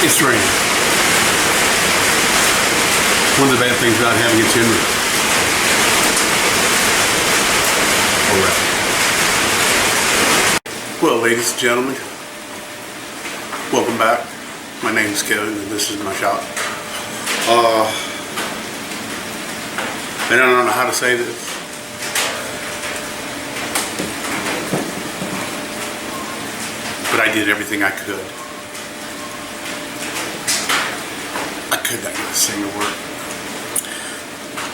It's raining. One of the bad things about having a tin roof. Alright. Well, ladies and gentlemen, welcome back. My name is Kevin and this is my shop. I don't know how to say this. But I did everything I could. I could not get a single word.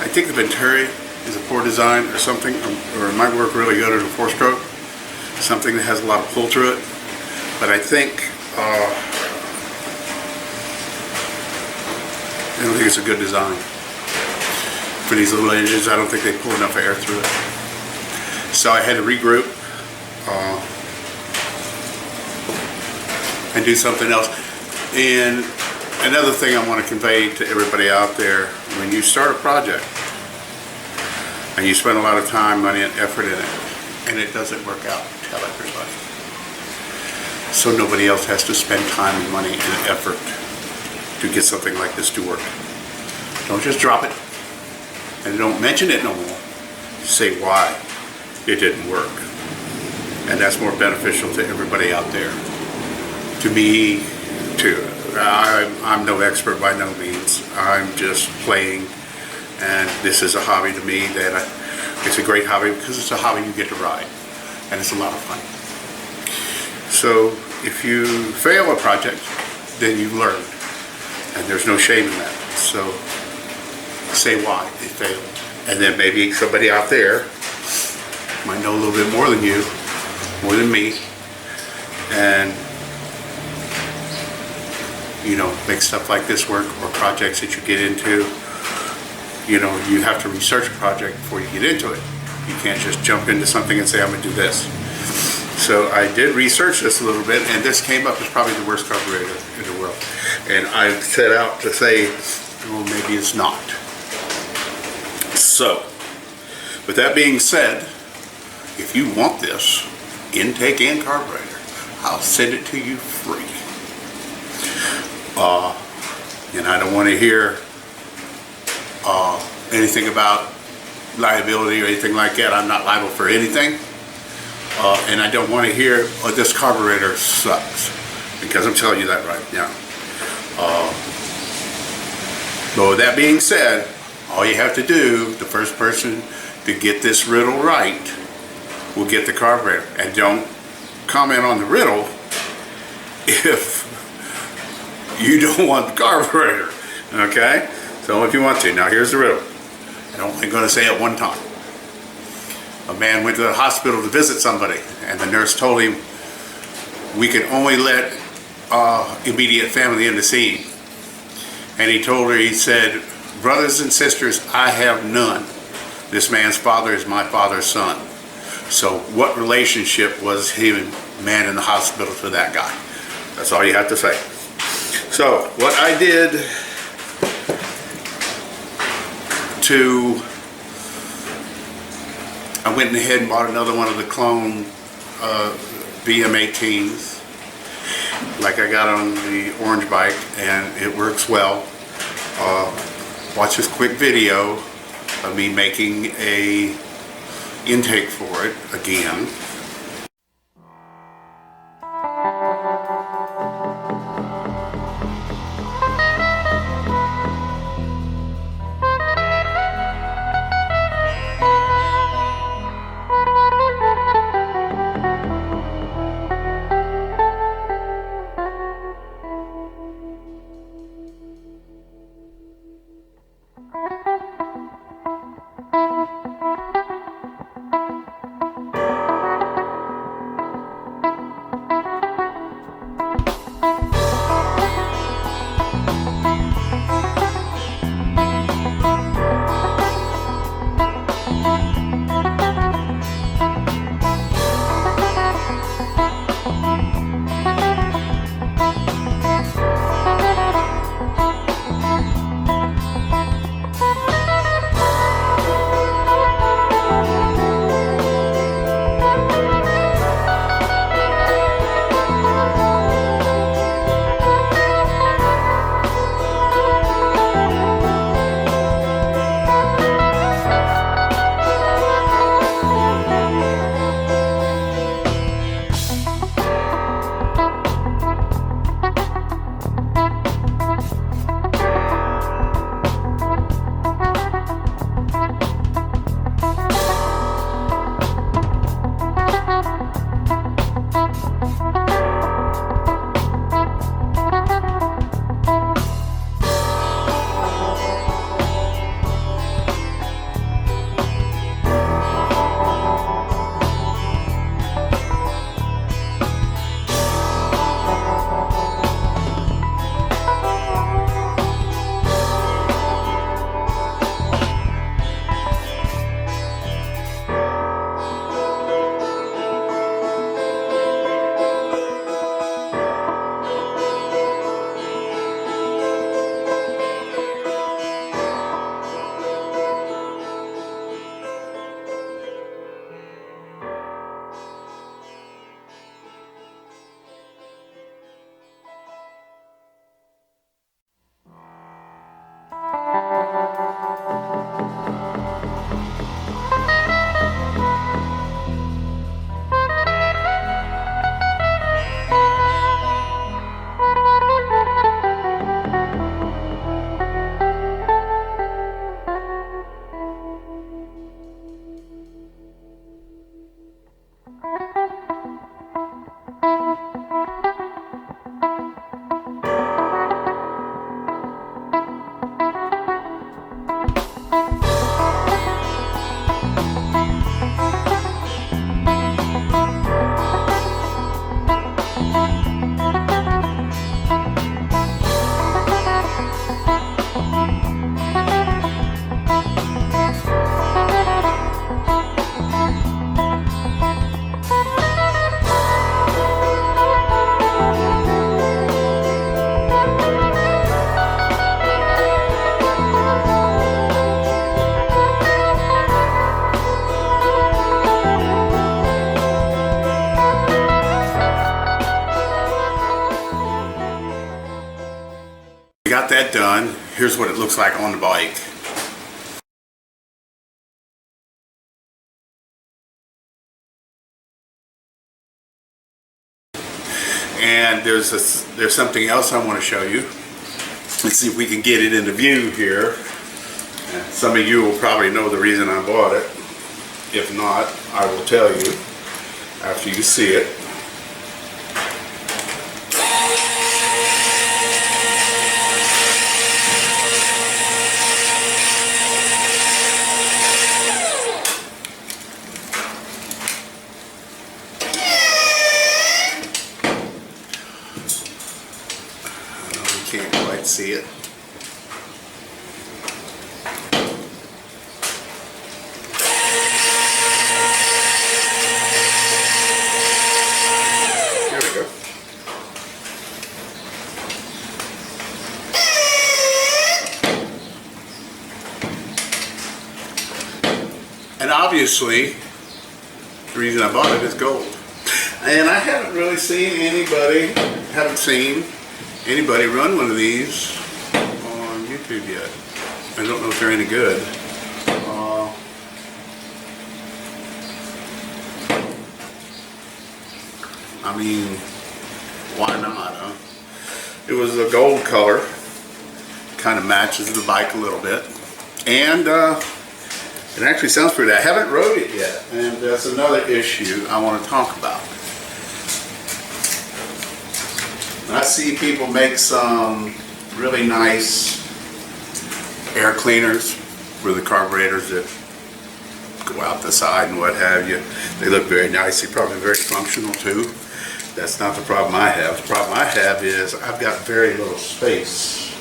I think the Venturi is a poor design or something, or it might work really good at a 4-stroke. Something that has a lot of pull to it. But I think, I don't think it's a good design. For these little engines, I don't think they pull enough air through it. So I had to regroup and do something else. And another thing I want to convey to everybody out there, when you start a project and you spend a lot of time, money, and effort in it, and it doesn't work out, tell everybody. So nobody else has to spend time and money and effort to get something like this to work. Don't just drop it. And don't mention it no more. Say why it didn't work. And that's more beneficial to everybody out there. To me, too. I'm no expert by no means. I'm just playing, and this is a hobby to me that it's a great hobby because it's a hobby you get to ride, and it's a lot of fun. So if you fail a project, then you've learned, and there's no shame in that. So say why it failed, and then maybe somebody out there might know a little bit more than you, more than me, and you know, make stuff like this work, or projects that you get into. You know, you have to research a project before you get into it. You can't just jump into something and say, I'm gonna do this. So I did research this a little bit, and this came up as probably the worst carburetor in the world. And I set out to say, well, maybe it's not. So, with that being said, if you want this intake and carburetor, I'll send it to you free. And I don't want to hear anything about liability or anything like that. I'm not liable for anything. And I don't want to hear, oh, this carburetor sucks, because I'm telling you that right now. But with that being said, all you have to do, the first person to get this riddle right will get the carburetor. And don't comment on the riddle if you don't want the carburetor, okay? So if you want to. Now here's the riddle. I'm only going to say it one time. A man went to the hospital to visit somebody, and the nurse told him, we can only let immediate family in to see him. And he told her, he said, brothers and sisters, I have none. This man's father is my father's son. So what relationship was him, man in the hospital, to that guy? That's all you have to say. So what I did I went ahead and bought another one of the clone BM18s, like I got on the orange bike, and it works well. Watch this quick video of me making a intake for it again. got that done. Here's what it looks like on the bike. And there's something else I want to show you. Let's see if we can get it into view here. And some of you will probably know the reason I bought it. If not, I will tell you after you see it. Can't quite see it. There we go. And obviously, the reason I bought it is gold. And I haven't really seen anybody run one of these on YouTube yet. I don't know if they're any good. I mean, why not, huh? It was a gold color. Kind of matches the bike a little bit. And it actually sounds pretty. I haven't rode it yet. And that's another issue I want to talk about. I see people make some really nice air cleaners for the carburetors that go out the side and what have you. They look very nice. They're probably very functional too. That's not the problem I have. The problem I have is I've got very little space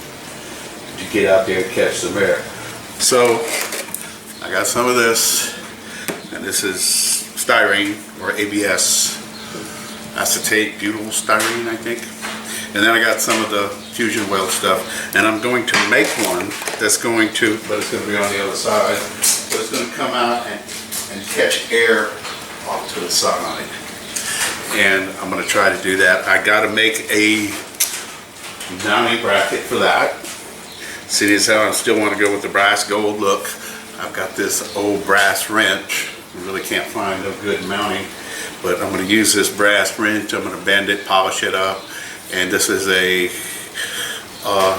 to get out there and catch some air. So I got some of this, and this is styrene or ABS acetate butyl styrene, I think. And then I got some of the fusion weld stuff, and I'm going to make one that's going to, but it's going to be on the other side, but it's going to come out and catch air off to the side. And I'm going to try to do that. I got to make a mounting bracket for that. Seeing as how I still want to go with the brass gold look, I've got this old brass wrench. I really can't find a good mounting, but I'm going to use this brass wrench. I'm going to bend it, polish it up. And this is a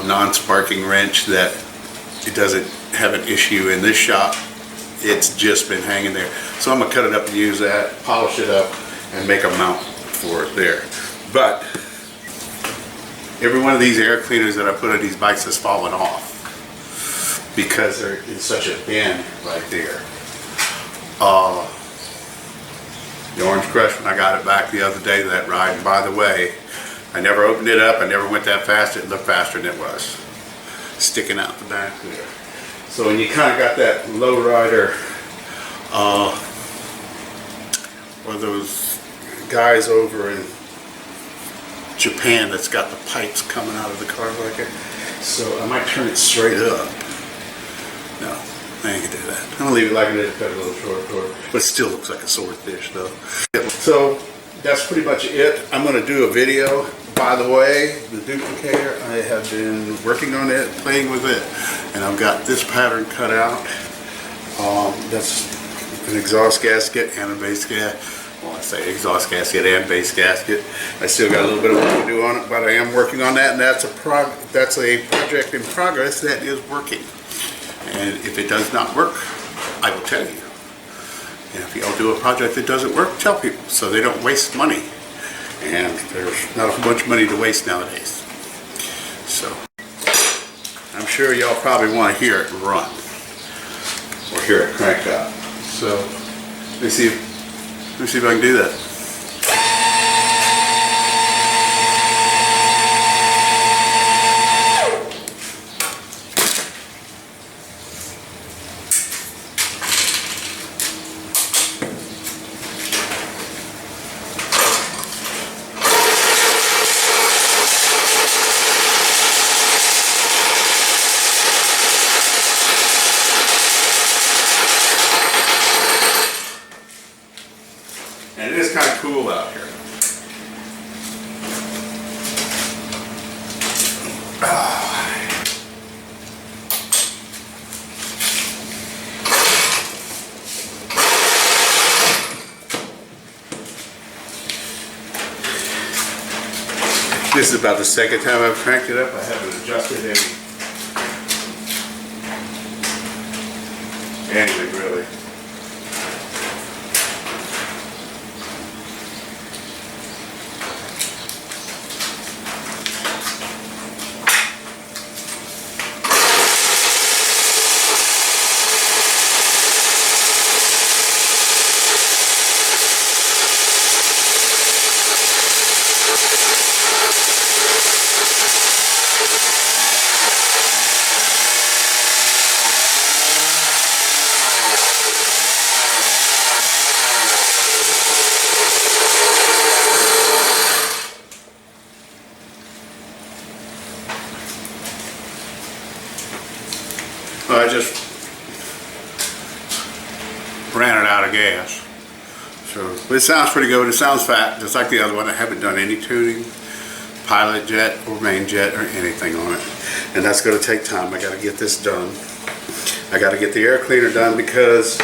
non-sparking wrench that it doesn't have an issue in this shop. It's just been hanging there. So I'm going to cut it up and use that, polish it up, and make a mount for it there. But every one of these air cleaners that I put on these bikes has fallen off because they're in such a bend right there. The Orange Crush, when I got it back the other day, that ride, and by the way, I never opened it up, I never went that fast, it looked faster than it was. Sticking out the back there. So when you kind of got that lowrider, or those guys over in Japan that's got the pipes coming out of the car like it. So I might turn it straight up. No, I ain't gonna do that. I'm gonna leave it like it is, cut it a little short, but it still looks like a swordfish though. So that's pretty much it. I'm gonna do a video. By the way, the duplicator, I have been working on it, playing with it, and I've got this pattern cut out. That's an exhaust gasket and a base gasket. Well, I say exhaust gasket and base gasket. I still got a little bit of work to do on it, but I am working on that, and that's a project in progress that is working. And if it does not work, I will tell you. And if y'all do a project that doesn't work, tell people so they don't waste money. And there's not a bunch of money to waste nowadays. So I'm sure y'all probably want to hear it run or hear it crank up. So let me see if I can do that. And it is kind This is about the second time I've cranked it up. I haven't adjusted anything really. I just ran it out of gas. So it sounds pretty good. It sounds fat, just like the other one. I haven't done any tuning, pilot jet or main jet or anything on it. And that's going to take time. I got to get this done. I got to get the air cleaner done because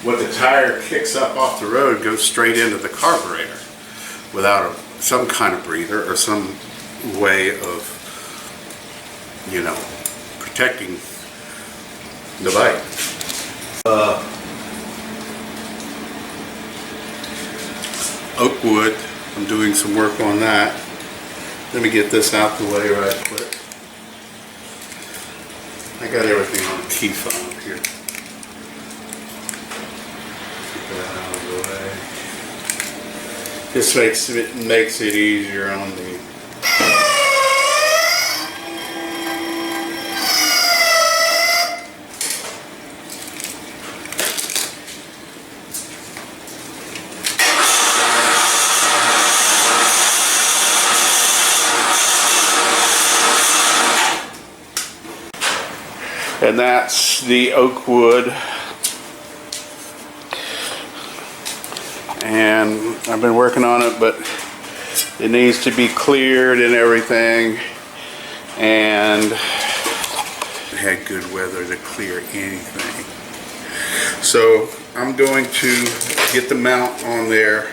when the tire kicks up off the road, goes straight into the carburetor without some kind of breather or some way of, you know, protecting the bike. Oak wood, I'm doing some work on that. Let me get this out the way right quick. I got everything on the key fob here. Get that out of the way. This makes it easier on the and that's the oak wood, and I've been working on it, but it needs to be cleared and everything, and it had good weather to clear anything. So I'm going to get the mount on there,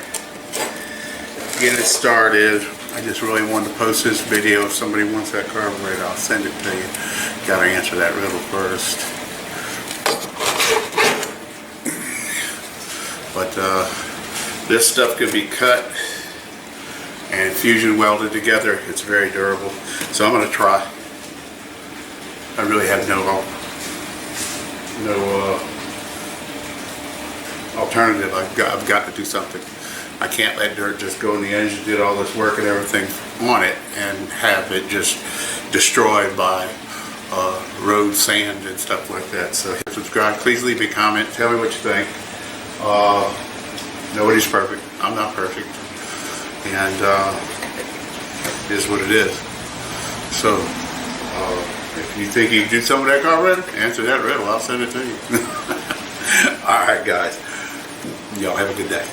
get it started. I just really wanted to post this video. If somebody wants that carburetor, I'll send it to you. Gotta answer that riddle first. But this stuff can be cut and fusion welded together. It's very durable. So I'm gonna try. I really have no alternative. I've got to do something. I can't let dirt just go in the engine, did all this work and everything on it, and have it just destroyed by road sand and stuff like that. So hit subscribe, please leave me a comment, tell me what you think. Nobody's perfect, I'm not perfect, and it is what it is. So if you think you can do some of that carburetor, answer that riddle, I'll send it to you. Alright guys, y'all have a good day.